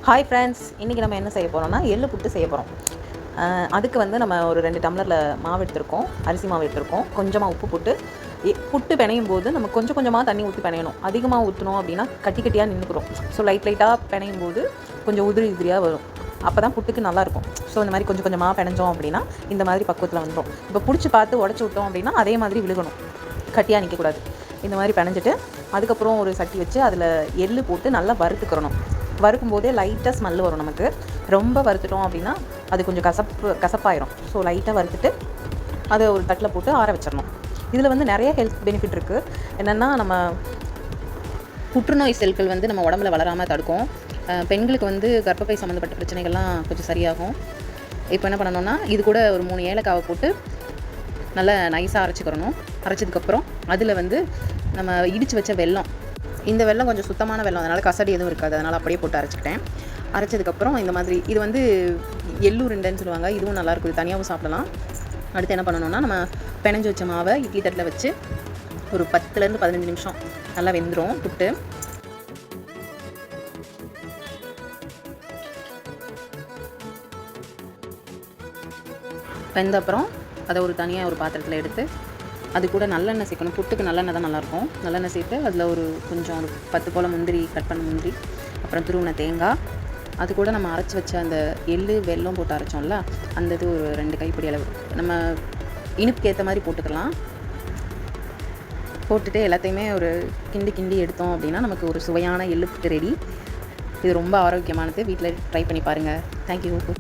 Hi friends, இன்றைக்கி நம்ம என்ன செய்ய போகிறோம்னா எள்ளு புட்டு செய்ய போகிறோம். அதுக்கு வந்து நம்ம ஒரு 2 டம்ளரில் மாவு எடுத்துருக்கோம், அரிசி மாவு எடுத்துருக்கோம். கொஞ்சமாக உப்பு போட்டு புட்டு பிணையும் போது நம்ம கொஞ்சம் கொஞ்சமாக தண்ணி ஊற்றி பிணையணும். அதிகமாக ஊற்றணும் அப்படின்னா கட்டி கட்டியாக நின்றுக்கிறோம். ஸோ லைட்டாக பிணையும் போது கொஞ்சம் உதிரியாக வரும். அப்போ தான் புட்டுக்கு நல்லாயிருக்கும். ஸோ இந்த மாதிரி கொஞ்சம் கொஞ்சமாக பிணைஞ்சோம் அப்படின்னா இந்த மாதிரி பக்குவத்தில் வந்துடும். இப்போ பிடிச்சி பார்த்து உடச்சி விட்டோம் அப்படின்னா அதே மாதிரி விழுகணும், கட்டியாக நிற்கக்கூடாது. இந்த மாதிரி பிணைஞ்சிட்டு அதுக்கப்புறம் ஒரு சட்டி வச்சு அதில் எள்ளு போட்டு நல்லா வறுத்துக்கிறணும். வறுக்கும் போதே லைட்டாக ஸ்மெல் வரும். நமக்கு ரொம்ப வறுத்துட்டோம் அப்படின்னா அது கொஞ்சம் கசப்பாயிரும். ஸோ லைட்டாக வறுத்துட்டு அதை ஒரு தட்டில் போட்டு ஆற வச்சிடணும். இதில் வந்து நிறைய ஹெல்த் பெனிஃபிட் இருக்குது. என்னென்னா, நம்ம புற்றுநோய் செல்கள் வந்து நம்ம உடம்புல வளராமல் தடுக்கும். பெண்களுக்கு வந்து கர்ப்பப்பை சம்மந்தப்பட்ட பிரச்சனைகள்லாம் கொஞ்சம் சரியாகும். இப்போ என்ன பண்ணணும்னா, இது கூட ஒரு 3 ஏலக்காவை போட்டு நல்லா நைஸாக அரைச்சிக்கிறணும். அரைச்சதுக்கப்புறம் அதில் வந்து நம்ம இடித்து வச்ச வெல்லம், இந்த வெல்லம் கொஞ்சம் சுத்தமான வெல்லம், அதனால் கசடி எதுவும் இருக்காது. அதனால் அப்படியே போட்டு அரைச்சிக்கிட்டேன். அரைச்சதுக்கப்புறம் இந்த மாதிரி இது வந்து எள்ளுருண்டைன்னு சொல்லுவாங்க. இதுவும் நல்லாயிருக்கும், இது தனியாகவும் சாப்பிடலாம். அடுத்து என்ன பண்ணணும்னா, நம்ம பிணைஞ்சு வச்ச மாவை இட்லி தட்டில் வச்சு ஒரு 10லேருந்து 15 நிமிஷம் நல்லா வெந்துடும் புட்டு. வெந்த அப்புறம் அதை ஒரு தனியாக ஒரு பாத்திரத்தில் எடுத்து அது கூட நல்லெண்ணெய் சேர்க்கணும். புட்டுக்கு நல்லெண்ணெய் தான் நல்லாயிருக்கும். நல்லெண்ணெய் சேர்த்து அதில் ஒரு கொஞ்சம் ஒரு 10 போல் முந்திரி, கட் பண்ண முந்திரி, அப்புறம் துருவின தேங்காய், அது கூட நம்ம அரைச்சி வச்ச அந்த எள்ளு வெல்லம் போட்டு அரைச்சோம்ல, அந்த இது ஒரு 2 கைப்பிடி அளவு நம்ம இனிப்புக்கு ஏற்ற மாதிரி போட்டுக்கலாம். போட்டுட்டு எல்லாத்தையுமே ஒரு கிண்டி எடுத்தோம் அப்படின்னா நமக்கு ஒரு சுவையான எள்ளு புட்டு ரெடி. இது ரொம்ப ஆரோக்கியமானது. வீட்டில் ட்ரை பண்ணி பாருங்கள். தேங்க்யூ.